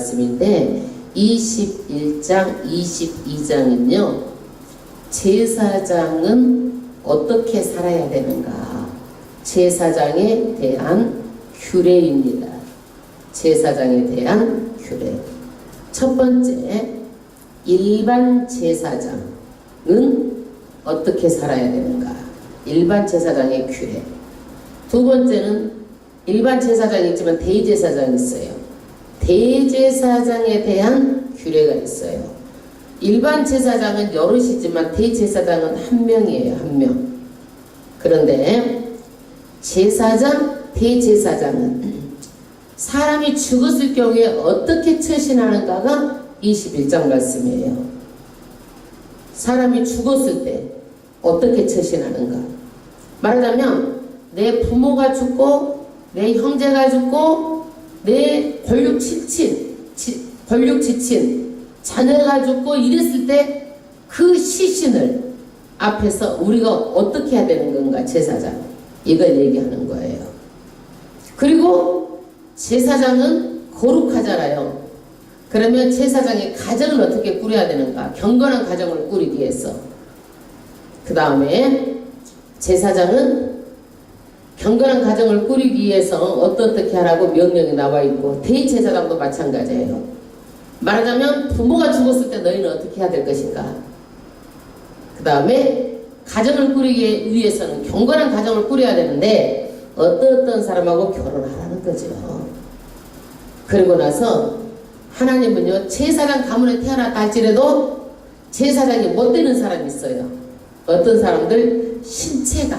말씀인데 21장 22장은요 제사장은 어떻게 살아야 되는가 제사장에 대한 규례입니다. 제사장에 대한 규례. 첫 번째, 일반 제사장은 어떻게 살아야 되는가 일반 제사장의 규례. 두 번째는 일반 제사장이 있지만 대제사장이 있어요. 대제사장에 대한 규례가 있어요. 일반 제사장은 여럿이지만 대제사장은 한 명이에요. 한 명. 그런데 제사장, 대제사장은 사람이 죽었을 경우에 어떻게 처신하는가가 21장 말씀이에요. 사람이 죽었을 때 어떻게 처신하는가. 말하자면 내 부모가 죽고 내 형제가 죽고 내 권력 지친 자녀가 죽고 이랬을 때 그 시신을 앞에서 우리가 어떻게 해야 되는 건가 제사장 이걸 얘기하는 거예요. 그리고 제사장은 거룩하잖아요. 그러면 제사장의 가정을 어떻게 꾸려야 되는가 경건한 가정을 꾸리기 위해서 그 다음에 제사장은 경건한 가정을 꾸리기 위해서 어떻게 하라고 명령이 나와 있고 대제사장도 마찬가지예요. 말하자면 부모가 죽었을 때 너희는 어떻게 해야 될 것인가. 그 다음에 가정을 꾸리기 위해서는 경건한 가정을 꾸려야 되는데 어떤 사람하고 결혼하라는 거죠. 그리고 나서 하나님은요 제사장 가문에 태어났다 할지라도 제사장이 못 되는 사람이 있어요. 어떤 사람들 신체가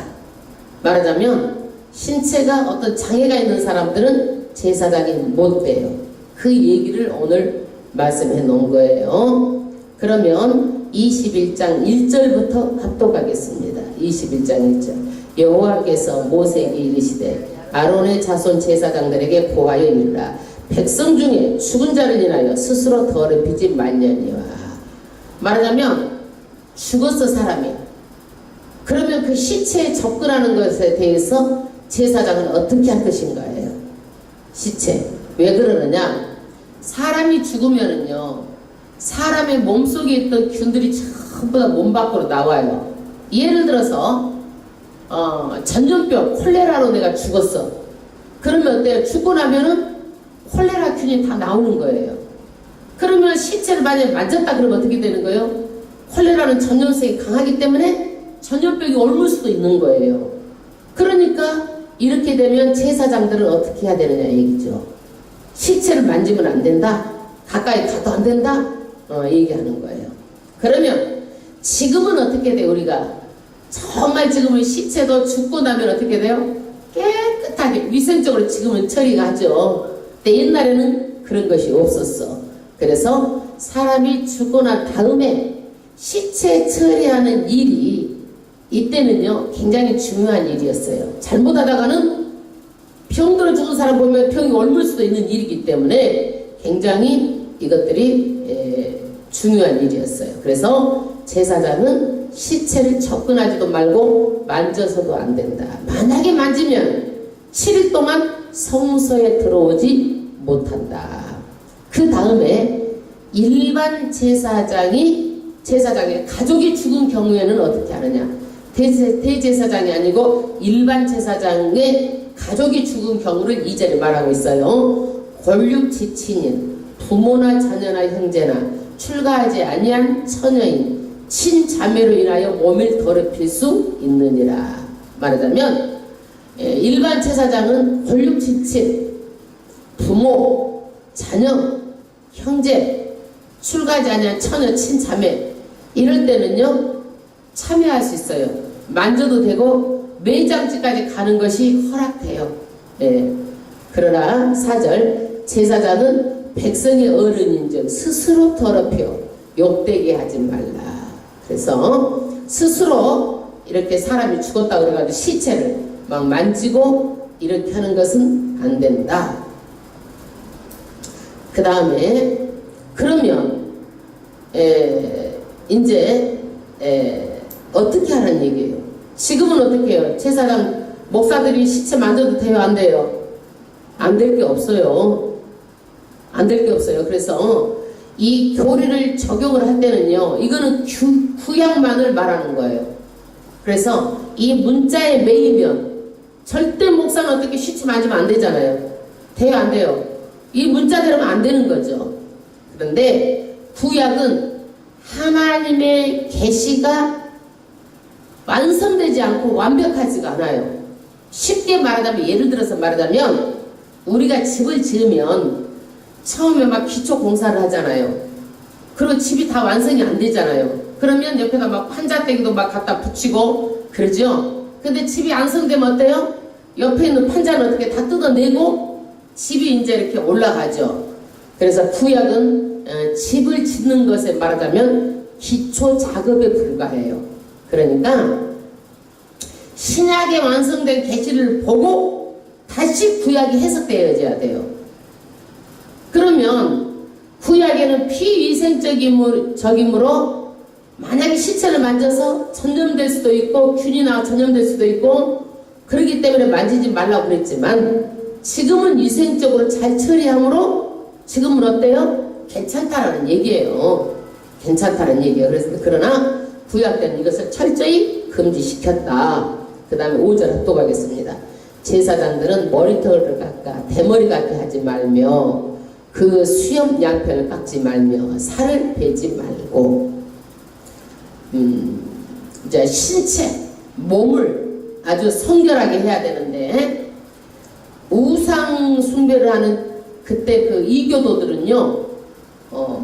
말하자면 신체가 어떤 장애가 있는 사람들은 제사장이 못 돼요. 그 얘기를 오늘 말씀해 놓은 거예요. 그러면 21장 1절부터 합독하겠습니다. 21장 1절. 여호와께서 모세에게 이르시되 아론의 자손 제사장들에게 고하여 이르라. 백성 중에 죽은 자를 인하여 스스로 더럽히지 말려니와. 말하자면 죽었어 사람이. 그러면 그 시체에 접근하는 것에 대해서 제사장은 어떻게 할 것인가예요. 시체. 왜 그러느냐. 사람이 죽으면은요 사람의 몸속에 있던 균들이 전부 다 몸 밖으로 나와요. 예를 들어서 전염병 콜레라로 내가 죽었어. 그러면 어때요? 죽고 나면은 콜레라 균이 다 나오는 거예요. 그러면 시체를 만약에 만졌다 그러면 어떻게 되는 거예요? 콜레라는 전염성이 강하기 때문에 전염병이 옮을 수도 있는 거예요. 그러니까 이렇게 되면 제사장들은 어떻게 해야 되느냐 얘기죠. 시체를 만지면 안 된다. 가까이 가도 안 된다. 얘기하는 거예요. 그러면 지금은 어떻게 돼요? 우리가 정말 지금은 시체도 죽고 나면 어떻게 돼요? 깨끗하게 위생적으로 지금은 처리가 하죠. 근데 옛날에는 그런 것이 없었어. 그래서 사람이 죽고 난 다음에 시체 처리하는 일이 이때는요 굉장히 중요한 일이었어요. 잘못하다가는 병들어 죽은 사람 보면 병이 옮을 수도 있는 일이기 때문에 굉장히 이것들이 중요한 일이었어요. 그래서 제사장은 시체를 접근하지도 말고 만져서도 안 된다. 만약에 만지면 7일 동안 성소에 들어오지 못한다. 그 다음에 일반 제사장의 가족이 죽은 경우에는 어떻게 하느냐. 대제사장이 아니고 일반 제사장의 가족이 죽은 경우를 2절에 말하고 있어요. 권력 지친인 부모나 자녀나 형제나 출가하지 아니한 처녀인 친자매로 인하여 몸을 더럽힐 수 있느니라. 말하자면 일반 제사장은 권력 지친 부모, 자녀, 형제, 출가하지 아니한 처녀, 친자매 이럴 때는요 참여할 수 있어요. 만져도 되고 매장지까지 가는 것이 허락돼요. 예. 그러나 4절 제사장은 백성의 어른인즉 스스로 더럽혀 욕되게 하지 말라. 그래서 스스로 이렇게 사람이 죽었다 그래가지고 시체를 막 만지고 이렇게 하는 것은 안 된다. 그 다음에 그러면 이제 어떻게 하라는 얘기예요? 지금은 어떻게 해요? 제사장 목사들이 시체 만져도 돼요? 안 돼요? 안 될 게 없어요. 안 될 게 없어요. 그래서 이 교리를 적용을 할 때는요, 이거는 구약만을 말하는 거예요. 그래서 이 문자에 매이면 절대 목사는 어떻게 시체 만지면 안 되잖아요. 돼요? 안 돼요? 이 문자대로는 안 되는 거죠. 그런데 구약은 하나님의 계시가 완성되지 않고 완벽하지가 않아요. 쉽게 말하자면, 예를 들어서 말하자면 우리가 집을 지으면 처음에 막 기초 공사를 하잖아요. 그리고 집이 다 완성이 안 되잖아요. 그러면 옆에다 막 판자떼기도 막 갖다 붙이고 그러죠. 근데 집이 완성되면 어때요? 옆에 있는 판자는 어떻게 다 뜯어내고 집이 이제 이렇게 올라가죠. 그래서 구약은 집을 짓는 것에 말하자면 기초 작업에 불과해요. 그러니까 신약에 완성된 계시를 보고 다시 구약이 해석되어져야 돼요. 그러면 구약에는 피위생적이므로 만약에 시체를 만져서 전염될 수도 있고 균이나 전염될 수도 있고 그렇기 때문에 만지지 말라고 그랬지만 지금은 위생적으로 잘 처리함으로 지금은 어때요? 괜찮다라는 얘기예요. 괜찮다는 얘기예요. 그러나 구약 때는 이것을 철저히 금지시켰다. 그 다음에 5절 합독하겠습니다. 제사장들은 머리털을 깎아 대머리 같게 하지 말며 그 수염 양편을 깎지 말며 살을 베지 말고 이제 신체 몸을 아주 성결하게 해야 되는데 우상 숭배를 하는 그때 그 이교도들은요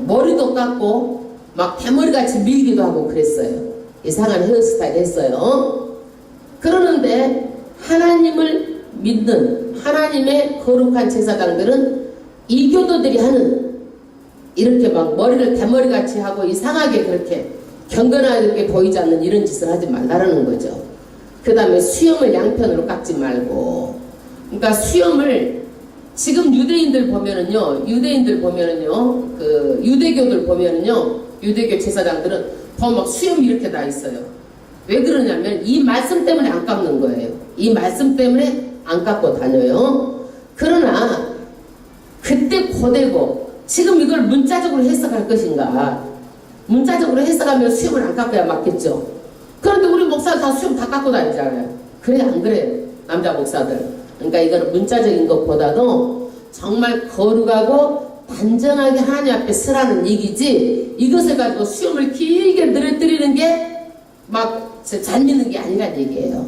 머리도 깎고 막 대머리같이 밀기도 하고 그랬어요. 이상한 헤어스타일 했어요. 그러는데 하나님을 믿는 하나님의 거룩한 제사장들은 이교도들이 하는 이렇게 막 머리를 대머리같이 하고 이상하게 그렇게 경건하게 보이지 않는 이런 짓을 하지 말라는 거죠. 그 다음에 수염을 양편으로 깎지 말고, 그러니까 수염을 지금 유대인들 보면은요, 그 유대교들 보면은요, 유대교 제사장들은 더 막 수염이 이렇게 나 있어요. 왜 그러냐면 이 말씀 때문에 안 깎는 거예요. 이 말씀 때문에 안 깎고 다녀요. 그러나 그때 고되고 지금 이걸 문자적으로 해석할 것인가? 문자적으로 해석하면 수염을 안 깎아야 맞겠죠. 그런데 우리 목사들 다 수염 다 깎고 다니잖아요. 그래 안 그래요? 남자 목사들. 그러니까 이거는 문자적인 것보다도 정말 거룩하고 단정하게 하나님 앞에 서라는 얘기지, 이것을 가지고 수염을 길게 늘어뜨리는 게 막 잘 믿는 게 아니란 얘기예요.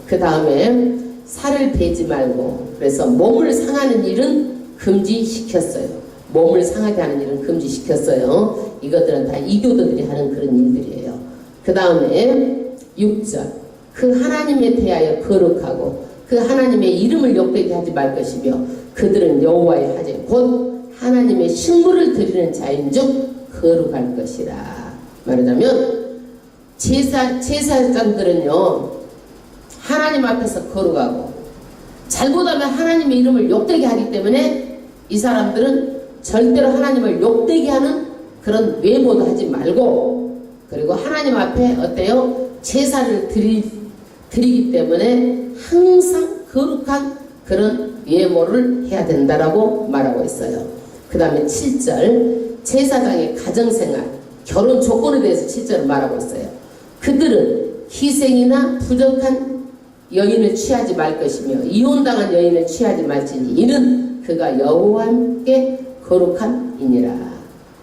그 다음에 살을 베지 말고, 그래서 몸을 상하는 일은 금지시켰어요. 몸을 상하게 하는 일은 금지시켰어요. 이것들은 다 이교도들이 하는 그런 일들이에요. 그 다음에 6절 그 하나님에 대하여 거룩하고 그 하나님의 이름을 욕되게 하지 말 것이며 그들은 여호와의 하제 곧 하나님의 식물을 드리는 자인즉 거룩할 것이라. 말하자면 제사장들은요 하나님 앞에서 거룩하고 잘못하면 하나님의 이름을 욕되게 하기 때문에 이 사람들은 절대로 하나님을 욕되게 하는 그런 외모도 하지 말고, 그리고 하나님 앞에 어때요? 제사를 드리기 때문에 항상 거룩한 그런 외모를 해야 된다라고 말하고 있어요. 그 다음에 7절 제사장의 가정생활 결혼 조건에 대해서 7절을 말하고 있어요. 그들은 희생이나 부족한 여인을 취하지 말 것이며 이혼당한 여인을 취하지 말지니 이는 그가 여호와 함께 거룩한 이니라.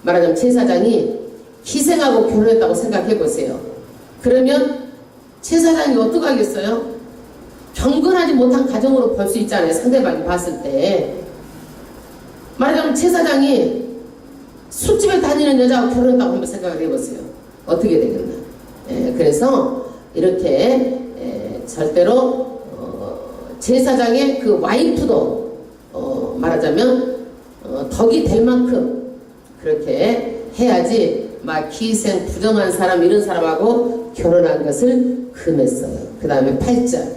말하자면 제사장이 희생하고 결혼했다고 생각해 보세요. 그러면 제사장이 어떡하겠어요? 경건하지 못한 가정으로 볼 수 있잖아요. 상대방이 봤을 때. 말하자면 제사장이 술집에 다니는 여자하고 결혼했다고 한번 생각을 해보세요. 어떻게 되겠나. 그래서 이렇게 절대로 제사장의 그 와이프도 말하자면 덕이 될 만큼 그렇게 해야지 막 기생 부정한 사람 이런 사람하고 결혼한 것을 금했어요. 그 다음에 8절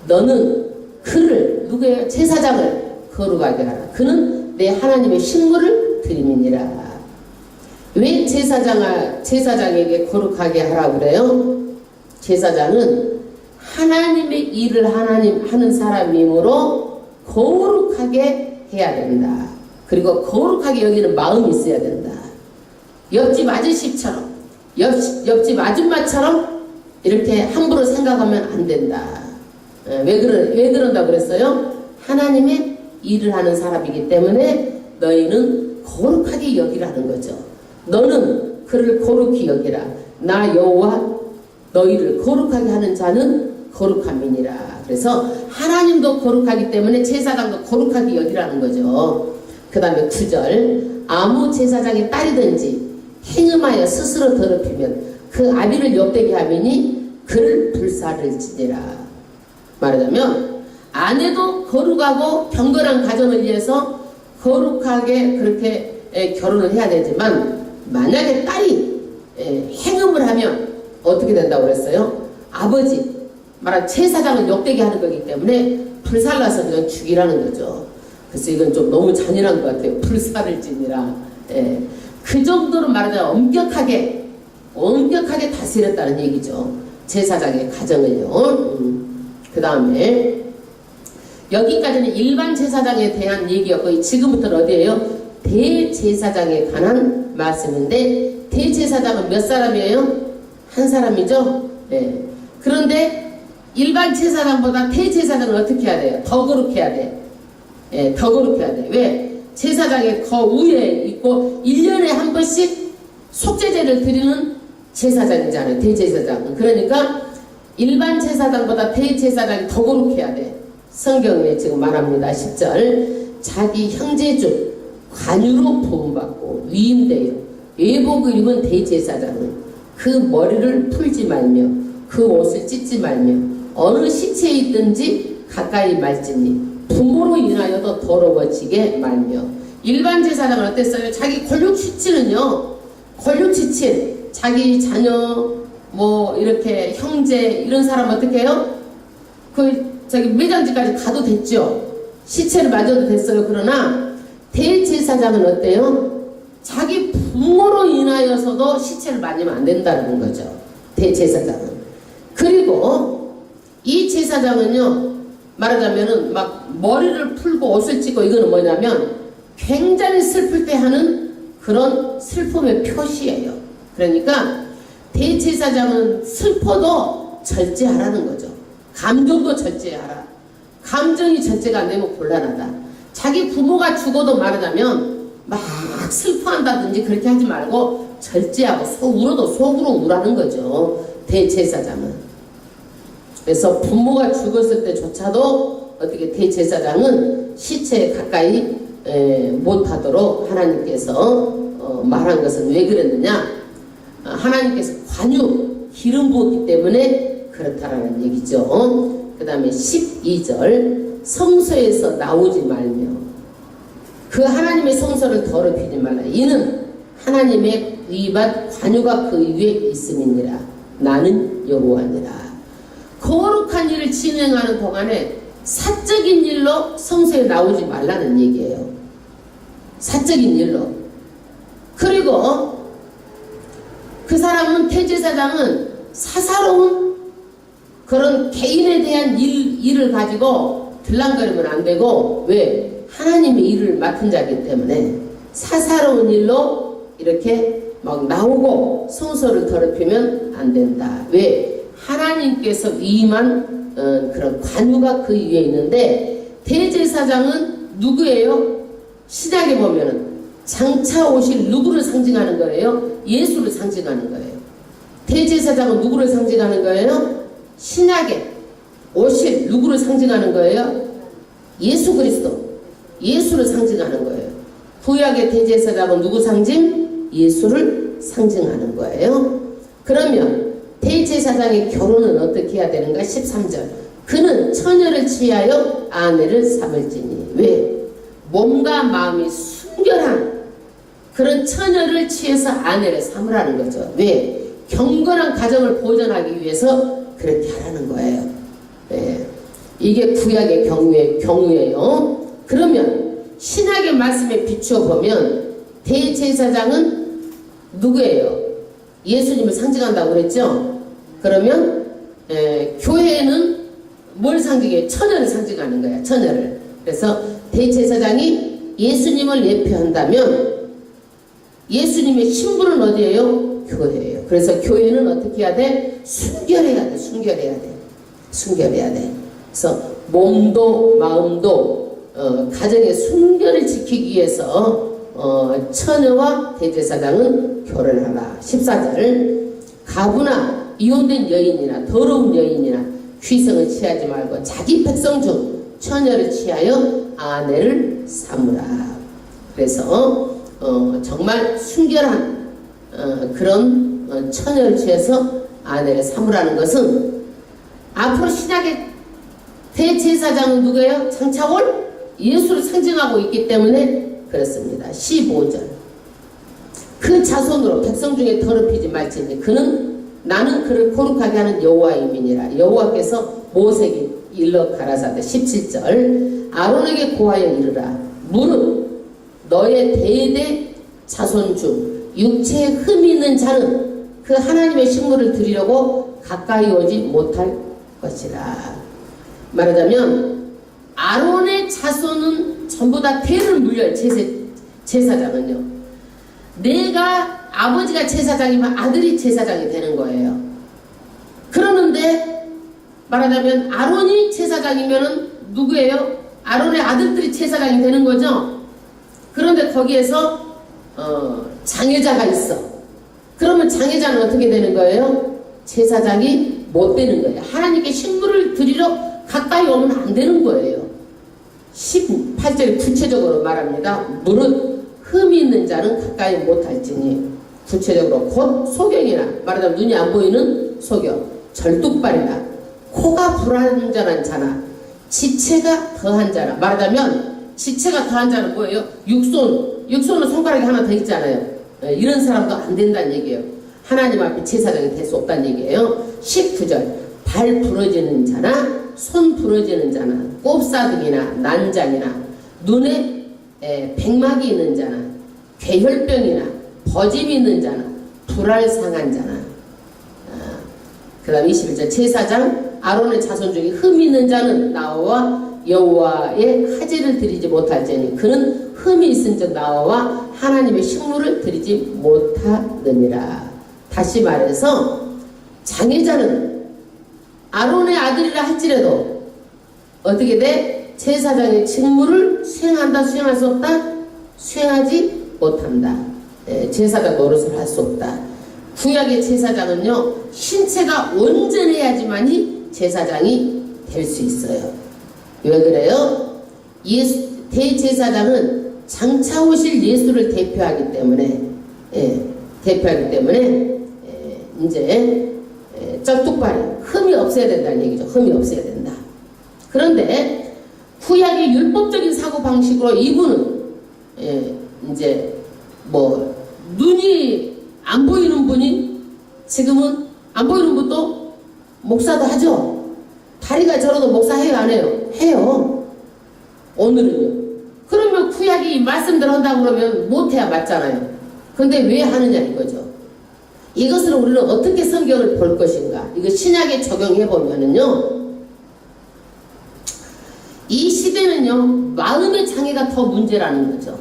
너는 그를 누구예요? 제사장을 거룩하게 하라. 그는 내 하나님의 식물을 드림이니라. 왜 제사장에게 거룩하게 하라고 그래요? 제사장은 하나님의 일을 하는 사람이므로 거룩하게 해야 된다. 그리고 거룩하게 여기는 마음이 있어야 된다. 옆집 아저씨처럼 옆집 아줌마처럼 이렇게 함부로 생각하면 안 된다. 왜 그런다고 그랬어요? 하나님의 일을 하는 사람이기 때문에 너희는 거룩하게 여기라는 거죠. 너는 그를 거룩히 여기라. 나 여호와 너희를 거룩하게 하는 자는 거룩함이니라. 그래서 하나님도 거룩하기 때문에 제사장도 거룩하게 여기라는 거죠. 그 다음에 9절 아무 제사장의 딸이든지 행음하여 스스로 더럽히면 그 아비를 욕되게 하미니 그를 불사를지니라. 말하자면 아내도 거룩하고 경건한 가정을 위해서 거룩하게 그렇게 결혼을 해야 되지만 만약에 딸이 행음을 하면 어떻게 된다고 그랬어요? 아버지 말한 제사장을 욕되게 하는 거기 때문에 불살라서 그냥 죽이라는 거죠. 그래서 이건 좀 너무 잔인한 것 같아요. 불사를 지니라. 그 정도로 말하자면 엄격하게 다스렸다는 얘기죠. 제사장의 가정을요. 그 다음에 여기까지는 일반 제사장에 대한 얘기였고 지금부터는 어디예요? 대제사장에 관한 말씀인데 대제사장은 몇 사람이에요? 한 사람이죠? 네. 그런데 일반 제사장보다 대제사장은 어떻게 해야 돼요? 더 거룩해야 돼. 더 거룩해야 돼. 왜? 제사장의 거 위에 있고 1년에 한 번씩 속죄제를 드리는 제사장이잖아요. 대제사장은. 그러니까 일반 제사장보다 대제사장이 더 거룩해야 돼. 성경에 지금 말합니다. 10절 자기 형제중 관유로 부음받고 위임되어 예복을 입은 대제사장은 그 머리를 풀지 말며 그 옷을 찢지 말며 어느 시체에 있든지 가까이 말지니 부모로 인하여도 더러워지게 말며. 일반 제사장은 어땠어요? 자기 권력치친은요, 권력치친 자기 자녀 뭐 이렇게 형제 이런 사람 어떻게 해요? 저기 매장지까지 가도 됐죠. 시체를 맞아도 됐어요. 그러나 대제사장은 어때요? 자기 부모로 인하여서도 시체를 만지면 안 된다는 거죠. 대제사장은. 그리고 이 제사장은요, 말하자면은 막 머리를 풀고 옷을 찢고 이거는 뭐냐면 굉장히 슬플 때 하는 그런 슬픔의 표시예요. 그러니까 대제사장은 슬퍼도 절제하라는 거죠. 감정도 절제하라. 감정이 절제가 안 되면 곤란하다. 자기 부모가 죽어도 말하자면 막 슬퍼한다든지 그렇게 하지 말고 절제하고 울어도 속으로 우라는 거죠. 대제사장은. 그래서 부모가 죽었을 때조차도 어떻게 대제사장은 시체에 가까이 못하도록 하나님께서 말한 것은 왜 그랬느냐? 하나님께서 관유 기름 부었기 때문에 그렇다라는 얘기죠. 그 다음에 12절 성소에서 나오지 말며 그 하나님의 성소를 더럽히지 말라. 이는 하나님의 의밭 관유가 그 위에 있음이니라. 나는 여호와니라. 거룩한 일을 진행하는 동안에 사적인 일로 성소에 나오지 말라는 얘기예요. 사적인 일로. 그리고 그 사람은 대제사장은 사사로운 그런 개인에 대한 일을 가지고 들랑거리면 안 되고, 왜? 하나님의 일을 맡은 자이기 때문에 사사로운 일로 이렇게 막 나오고 성소를 더럽히면 안 된다. 왜? 하나님께서 위임한 그런 관유가 그 위에 있는데, 대제사장은 누구예요? 신약에 보면은 장차 오실 누구를 상징하는 거예요? 예수를 상징하는 거예요. 대제사장은 누구를 상징하는 거예요? 신약에 오실 누구를 상징하는 거예요? 예수 그리스도, 예수를 상징하는 거예요. 구약의 대제사장은 누구 상징? 예수를 상징하는 거예요. 그러면 대제사장의 결혼은 어떻게 해야 되는가? 13절. 그는 처녀를 취하여 아내를 삼을지니. 왜? 몸과 마음이 순결한 그런 처녀를 취해서 아내를 삼으라는 거죠. 왜? 경건한 가정을 보존하기 위해서 그렇게 하라는 거예요. 네. 이게 구약의 경우예요. 그러면 신약의 말씀에 비추어 보면 대제사장은 누구예요? 예수님을 상징한다고 그랬죠? 그러면 교회는 뭘 상징해요? 처녀를 상징하는 거야. 처녀를. 그래서 대제사장이 예수님을 예표한다면 예수님의 신부는 어디예요? 교회예요. 그래서 교회는 어떻게 해야 돼? 순결해야 돼. 순결해야 돼. 순결해야 돼. 그래서 몸도 마음도 가정의 순결을 지키기 위해서 처녀와 대제사장은 결혼하라. 14절. 가부나 이혼된 여인이나 더러운 여인이나 휘성을 취하지 말고 자기 백성 중 처녀를 취하여 아내를 삼으라. 그래서 정말 순결한 그런 처녀를 취해서 아내를 삼으라는 것은 앞으로 신약의 대제사장은 누구예요? 장차올 예수를 상징하고 있기 때문에 그렇습니다. 15절. 그 자손으로 백성 중에 더럽히지 말지니 그는 나는 그를 거룩하게 하는 여호와임이니라. 여호와께서 모세에게 일러 가라사대. 17절. 아론에게 고하여 이르라. 무릇 너의 대대 자손 중 육체에 흠이 있는 자는 그 하나님의 식물을 드리려고 가까이 오지 못할 것이라. 말하자면 아론의 자손은 전부 다 대를 물려요. 제사장은요. 내가 아버지가 제사장이면 아들이 제사장이 되는 거예요. 그러는데 말하자면 아론이 제사장이면은 누구예요? 아론의 아들들이 제사장이 되는 거죠. 그런데 거기에서 장애자가 있어. 그러면 장애자는 어떻게 되는 거예요? 제사장이 못 되는 거예요. 하나님께 식물을 드리러 가까이 오면 안 되는 거예요. 18절에 구체적으로 말합니다. 무릇 흠이 있는 자는 가까이 못할지니. 구체적으로 곧 소경이나 말하자면 눈이 안 보이는 소경, 절뚝발이나 코가 불완전한 자나 지체가 더한 자나. 말하자면 지체가 더한 자는 뭐예요? 육손은 손가락이 하나 더 있잖아요. 이런 사람도 안 된다는 얘기예요. 하나님 앞에 제사장이 될 수 없다는 얘기예요. 19절. 발 부러지는 자나 손 부러지는 자나 꼽사등이나 난장이나 눈에 백막이 있는 자나 괴혈병이나 버짐이 있는 자나 불알 상한 자나. 그 다음 21절. 제사장 아론의 자손 중에 흠이 있는 자는 나와 여호와의 화제를 드리지 못할지니 그는 흠이 있은즉 나와 하나님의 식물을 드리지 못하느니라. 다시 말해서 장애자는 아론의 아들이라 할지라도 어떻게 돼? 제사장의 직무를 수행한다, 수행할 수 없다? 수행하지 못한다. 제사장 노릇을 할 수 없다. 구약의 제사장은요, 신체가 온전해야지만이 제사장이 될 수 있어요. 왜 그래요? 대제사장은 장차 오실 예수를 대표하기 때문에, 이제 쩔뚝발이 흠이 없어야 된다는 얘기죠. 흠이 없어야 된다. 그런데 구약의 율법적인 사고 방식으로 이분은 이제 뭐 눈이 안 보이는 분이 지금은 안 보이는 분도 목사도 하죠. 다리가 저러도 목사해요, 안 해요? 해요. 오늘은요. 그러면 구약이 이 말씀대로 한다고 그러면 못해야 맞잖아요. 근데 왜 하느냐 이거죠. 이것을 우리는 어떻게 성경을 볼 것인가. 이거 신약에 적용해보면은요, 이 시대는요, 마음의 장애가 더 문제라는 거죠.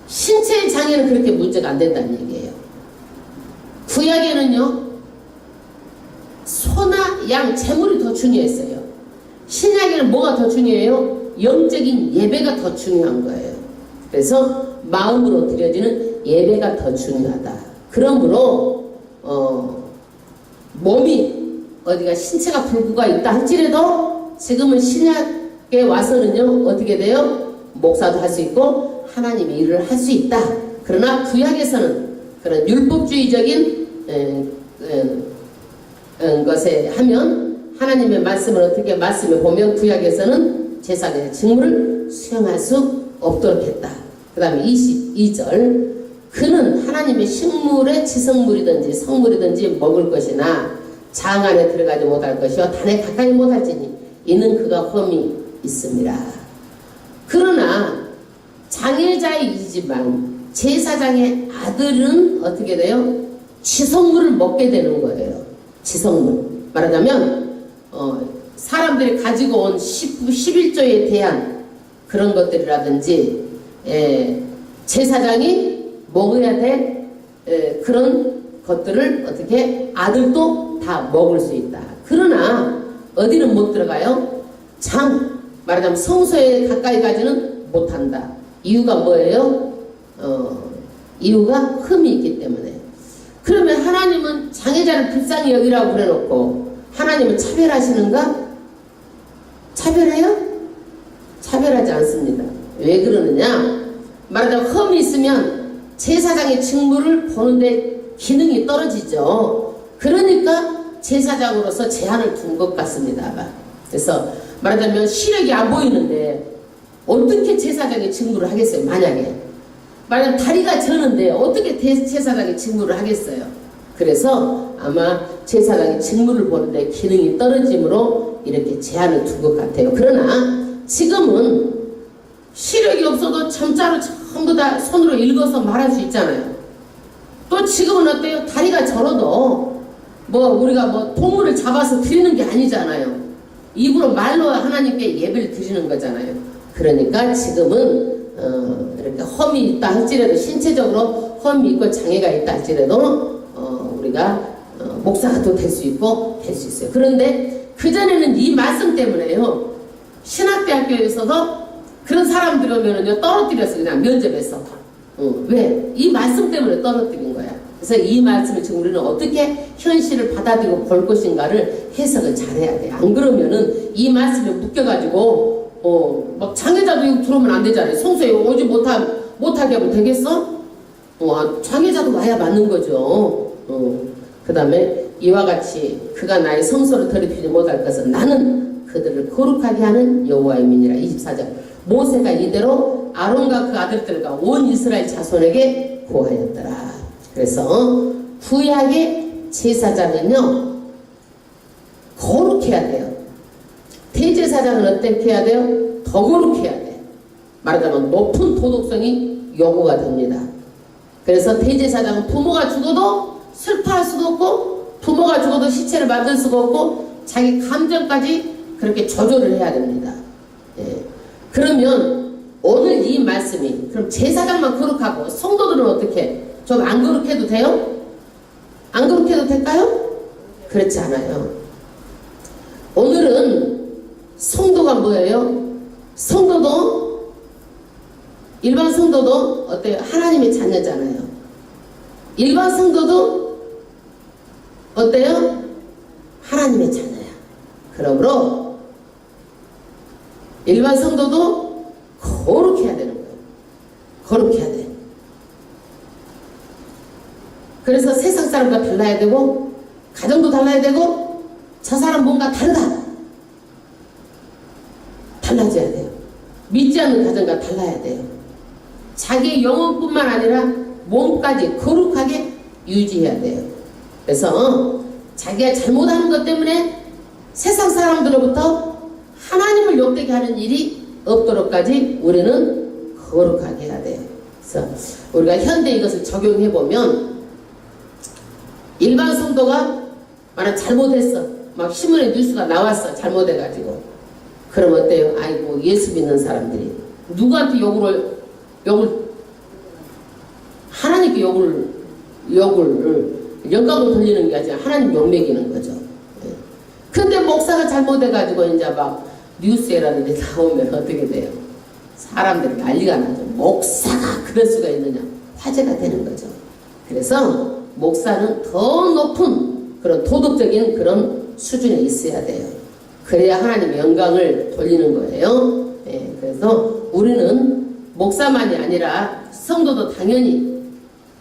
신체의 장애는 그렇게 문제가 안 된다는 얘기예요. 구약에는요, 소나 양, 재물이 더 중요했어요. 신약에는 뭐가 더 중요해요? 영적인 예배가 더 중요한 거예요. 그래서 마음으로 드려지는 예배가 더 중요하다. 그러므로 몸이 어디가 신체가 불구가 있다 할지라도 지금은 신약에 와서는요, 어떻게 돼요? 목사도 할 수 있고 하나님의 일을 할 수 있다. 그러나 구약에서는 그런 율법주의적인 것에 하면 하나님의 말씀을 어떻게 말씀해 보면 구약에서는 제사장의 직무를 수행할 수 없도록 했다. 그 다음에 22절 그는 하나님의 식물의 지성물이든지 성물이든지 먹을 것이나 장 안에 들어가지 못할 것이요 단에 가까이 못할지니 이는 그가 험이 있습니다. 그러나 장애자이지만 제사장의 아들은 어떻게 돼요? 지성물을 먹게 되는 거예요. 지성물. 말하자면 사람들이 가지고 온 11조에 대한 그런 것들이라든지 제사장이 먹어야 될 그런 것들을 어떻게 아들도 다 먹을 수 있다. 그러나 어디는 못 들어가요? 장. 말하자면 성소에 가까이 가지는 못한다. 이유가 뭐예요? 이유가 흠이 있기 때문에. 그러면 하나님은 장애자를 불쌍히 여기라고 그래놓고 하나님은 차별하시는가? 차별해요? 차별하지 않습니다. 왜 그러느냐? 말하자면 흠이 있으면 제사장의 직무를 보는데 기능이 떨어지죠. 그러니까 제사장으로서 제한을 둔 것 같습니다. 그래서 말하자면 시력이 안 보이는데 어떻게 제사장의 직무를 하겠어요? 만약에 다리가 저는데 어떻게 제사장의 직무를 하겠어요? 그래서 아마 제사장의 직무를 보는데 기능이 떨어짐으로 이렇게 제한을 둔 것 같아요. 그러나 지금은 시력이 없어도 점자로 전부 다 손으로 읽어서 말할 수 있잖아요. 또 지금은 어때요? 다리가 저러도 우리가 동물을 잡아서 드리는 게 아니잖아요. 입으로 말로 하나님께 예배를 드리는 거잖아요. 그러니까 지금은 이렇게 험이 있다 할지라도 신체적으로 험이 있고 장애가 있다 할지라도 우리가 목사가 또 될 수 있고 될 수 있어요. 그런데 그전에는 이 말씀 때문에요. 신학대학교에서도 그런 사람들 오면은요 떨어뜨렸어. 그냥 면접에서. 왜? 이 말씀 때문에 떨어뜨린 거야. 그래서 이 말씀을 지금 우리는 어떻게 현실을 받아들이고 볼 것인가를 해석을 잘해야 돼. 안 그러면은 이 말씀에 묶여가지고 막 장애자도 이거 들어오면 안 되잖아요. 성소에 오지 못하게 하면 되겠어? 장애자도 와야 맞는 거죠. 그 다음에 이와 같이 그가 나의 성소를 더럽히지 못할 것은 나는 그들을 거룩하게 하는 여호와의 민이라. 24절 모세가 이대로 아론과 그 아들들과 온 이스라엘 자손에게 고하였더라. 그래서 구약의 제사장은요 거룩해야 돼요. 대제사장은 어떻게 해야 돼요? 더 거룩해야 돼. 말하자면 높은 도덕성이 요구가 됩니다. 그래서 대제사장은 부모가 죽어도 슬퍼할 수도 없고 부모가 죽어도 시체를 만들 수가 없고 자기 감정까지 그렇게 조절을 해야 됩니다. 그러면 오늘 이 말씀이 그럼 제사장만 거룩하고 성도들은 어떻게? 좀 안 거룩해도 돼요? 안 거룩해도 될까요? 그렇지 않아요. 오늘은 성도가 뭐예요? 성도도 일반 성도도 어때요? 하나님의 자녀잖아요. 일반 성도도 어때요? 하나님의 자녀야. 그러므로 일반 성도도 거룩해야 되는 거예요. 거룩해야 돼. 그래서 세상 사람과 달라야 되고 가정도 달라야 되고 저 사람 뭔가 다르다. 달라져야 돼요. 믿지 않는 가정과 달라야 돼요. 자기의 영혼뿐만 아니라 몸까지 거룩하게 유지해야 돼요. 그래서 자기가 잘못하는 것 때문에 세상 사람들로부터 하나님을 욕되게 하는 일이 없도록까지 우리는 거룩하게 해야 돼요. 그래서 우리가 현대 이것을 적용해 보면 일반 성도가 만약 잘못했어. 막 신문에 뉴스가 나왔어. 잘못해가지고. 그럼 어때요? 아이고 예수 믿는 사람들이 누구한테 욕을 하나님께 욕을 영광을 돌리는 게 아니라 하나님 욕먹이는 거죠. 근데 목사가 잘못해가지고 이제 막 뉴스에라든지 나오면 어떻게 돼요? 사람들이 난리가 나죠. 목사가 그럴 수가 있느냐? 화제가 되는 거죠. 그래서 목사는 더 높은 그런 도덕적인 그런 수준에 있어야 돼요. 그래야 하나님의 영광을 돌리는 거예요. 그래서 우리는 목사만이 아니라 성도도 당연히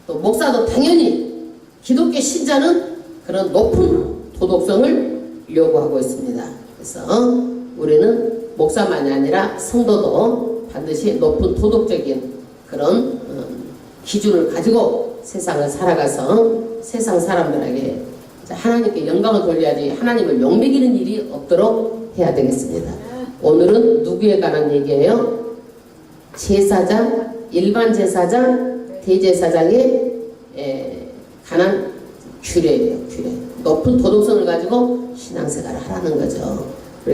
또 목사도 당연히 기독교 신자는 그런 높은 도덕성을 요구하고 있습니다. 그래서 우리는 목사만이 아니라 성도도 반드시 높은 도덕적인 그런 기준을 가지고 세상을 살아가서 세상 사람들에게 하나님께 영광을 돌려야지 하나님을 욕먹이는 일이 없도록 해야 되겠습니다. 오늘은 누구에 관한 얘기예요? 제사장, 일반 제사장, 대제사장에 관한 규례예요. 규례. 높은 도덕성을 가지고 신앙생활을 하라는 거죠.